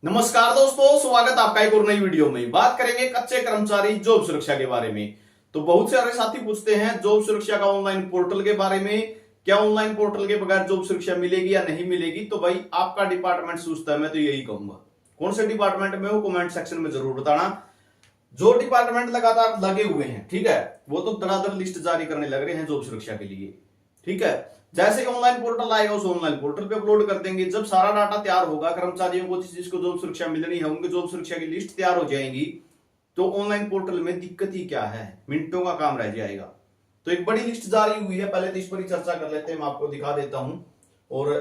नमस्कार दोस्तों, स्वागत आपका एक और नई वीडियो में। बात करेंगे कच्चे कर्मचारी जॉब सुरक्षा के बारे में। तो बहुत सारे साथी पूछते हैं जॉब सुरक्षा का ऑनलाइन पोर्टल के बारे में, क्या ऑनलाइन पोर्टल के बगैर जॉब सुरक्षा मिलेगी या नहीं मिलेगी। तो भाई आपका डिपार्टमेंट सोचता है, मैं तो यही कहूंगा। कौन से डिपार्टमेंट में हो कमेंट सेक्शन में जरूर बताना। जो डिपार्टमेंट लगातार लगे हुए हैं, ठीक है, वो तो धड़ाधड़ लिस्ट जारी करने लग रहे हैं जॉब सुरक्षा के लिए। ठीक है, जैसे ही ऑनलाइन पोर्टल आएगा उस ऑनलाइन पोर्टल पे अपलोड कर देंगे। जब सारा डाटा तैयार होगा, कर्मचारियों को जिसको जॉब सुरक्षा मिलनी है उनके जॉब सुरक्षा की लिस्ट तैयार हो जाएगी, तो ऑनलाइन पोर्टल में दिक्कत ही क्या है, मिनटों का काम रह जाएगा। तो एक बड़ी लिस्ट जारी हुई है, पहले तो इस पर ही चर्चा कर लेते हैं। मैं आपको दिखा देता हूं। और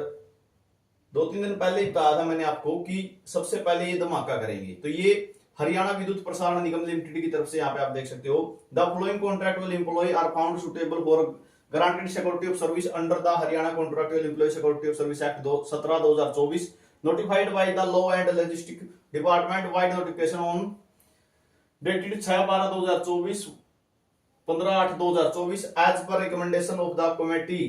2-3 दिन पहले ही बताया था मैंने आपको कि सबसे पहले ये धमाका करेंगे। तो ये हरियाणा विद्युत प्रसारण निगम लिमिटेड की तरफ से यहाँ पे आप देख सकते हो, the following contractual employee are found suitable for guaranteed security of service under the Haryana contractual employee security of service act 17/2024 notified by the law and logistic department vide notification on dated 6/12/2024 15/8/2024 as per recommendation of the committee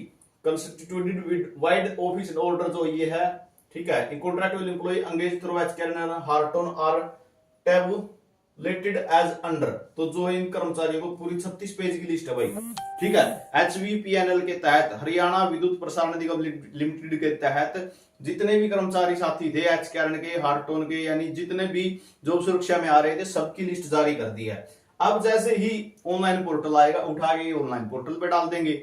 constituted with vide office order. जो ये है, ठीक है, contractual employee engage through HKR हार्टन are tabulated as under. तो जो इन कर्मचारियों को पूरी 36 पेज की लिस्ट है भाई, ठीक है। HVPNL के तहत, हरियाणा विद्युत प्रसारण निगम लिमिटेड के तहत जितने भी कर्मचारी साथी थे एचकेआर के, हार्टन के, यानी जितने भी जॉब सुरक्षा में आ रहे थे, सबकी लिस्ट जारी कर दी है। अब जैसे ही ऑनलाइन पोर्टल आएगा, उठा के ऑनलाइन पोर्टल पे डाल देंगे,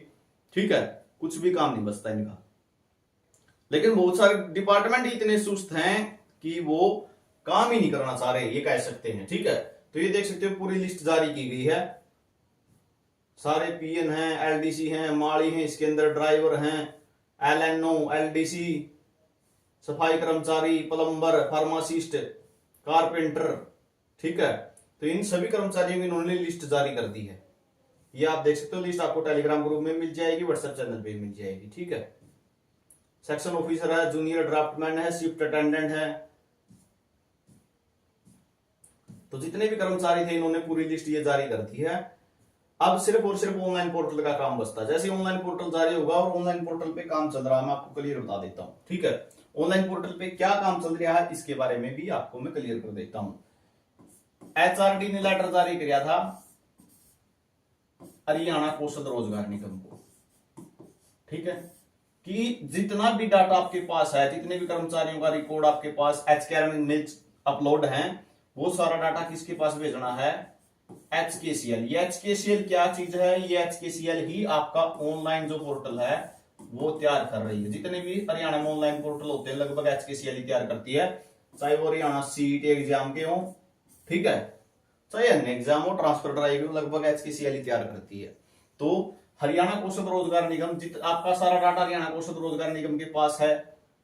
ठीक है, कुछ भी काम नहीं बचता इनका। लेकिन बहुत सारे डिपार्टमेंट इतने सुस्त हैं कि वो काम ही नहीं करना चाह रहे, ये कह सकते हैं। ठीक है, तो ये देख सकते हो पूरी लिस्ट जारी की गई है। सारे पीएन हैं, एलडीसी हैं, माली हैं, इसके अंदर ड्राइवर हैं, एलएनओ, एलडीसी, सफाई कर्मचारी, प्लम्बर, फार्मासिस्ट, कारपेंटर। ठीक है, तो इन सभी कर्मचारियों की इन्होंने लिस्ट जारी कर दी है। ये आप देख सकते हो, लिस्ट आपको टेलीग्राम ग्रुप में मिल जाएगी, व्हाट्सएप चैनल पे मिल जाएगी। ठीक है, सेक्शन ऑफिसर है, जूनियर ड्राफ्टमैन है, शिफ्ट अटेंडेंट है। तो जितने भी कर्मचारी थे इन्होंने पूरी लिस्ट ये जारी कर दी है। अब सिर्फ और सिर्फ ऑनलाइन पोर्टल का काम बचता है। जैसे ऑनलाइन पोर्टल जारी होगा और ऑनलाइन पोर्टल पे काम चल रहा है, मैं आपको क्लियर बता देता हूं। ठीक है, ऑनलाइन पोर्टल पे क्या काम चल रहा है इसके बारे में भी आपको मैं क्लियर कर देता हूं। HRD ने लेटर जारी किया था हरियाणा कौशल रोजगार निगम को, ठीक है, कि जितना भी डाटा आपके पास है, जितने भी कर्मचारियों का रिकॉर्ड आपके पास एचकेआर में अपलोड है, वो सारा डाटा किसके पास भेजना है? HKCL। ये HKCL क्या चीज है? ये HKCL ही आपका ऑनलाइन जो पोर्टल है वो तैयार कर रही है। जितने भी हरियाणा में ऑनलाइन पोर्टल होते हैं लगभग HKCL ही तैयार करती है, चाहे वो हरियाणा सीट एग्जाम के हो, ठीक है, चाहे अन्य एग्जाम हो, ट्रांसफर ड्राइव हो, लगभग HKCL ही तैयार करती है। तो हरियाणा कौशल रोजगार निगम, आपका सारा डाटा हरियाणा कौशल रोजगार निगम के पास है।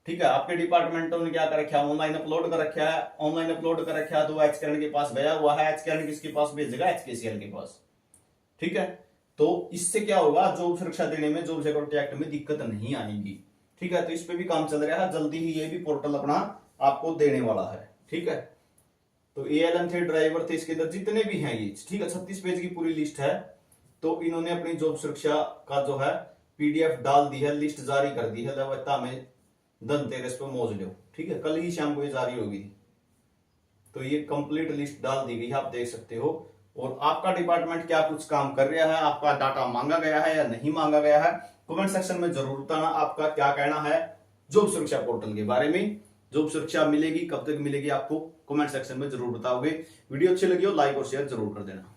ठीक है, आपके डिपार्टमेंटों ने क्या कर रखा है? ऑनलाइन अपलोड कर रखा है। ऑनलाइन अपलोड कर रखा है तो एचकेआर के पास गया हुआ है, एचकेआर किसके पास भेजेगा? HKCL के पास। ठीक है, तो इससे क्या होगा? जॉब सुरक्षा देने में, जॉब सिक्योरिटी एक्ट में दिक्कत नहीं आएगी। ठीक है, तो इस पे भी काम चल रहा है, जल्दी ही ये भी पोर्टल अपना आपको देने वाला है। ठीक है, तो ALM थे, ड्राइवर थे, इसके अंदर जितने भी हैं ये, ठीक है, 36 पेज की पूरी लिस्ट है। तो इन्होंने अपनी जॉब सुरक्षा का जो है PDF डाल दी है, लिस्ट जारी कर दी है। लवता में धनतेरस पे मौज लो, ठीक है, कल ही शाम को ये जारी होगी। तो ये कंप्लीट लिस्ट डाल दी गई है, आप देख सकते हो। और आपका डिपार्टमेंट क्या कुछ काम कर रहा है, आपका डाटा मांगा गया है या नहीं मांगा गया है, कमेंट सेक्शन में जरूर बताना आपका क्या कहना है जॉब सुरक्षा पोर्टल के बारे में। जॉब सुरक्षा मिलेगी, कब तक मिलेगी, आपको कमेंट सेक्शन में जरूर बताओगे। वीडियो अच्छी लगी हो लाइक और शेयर जरूर कर देना।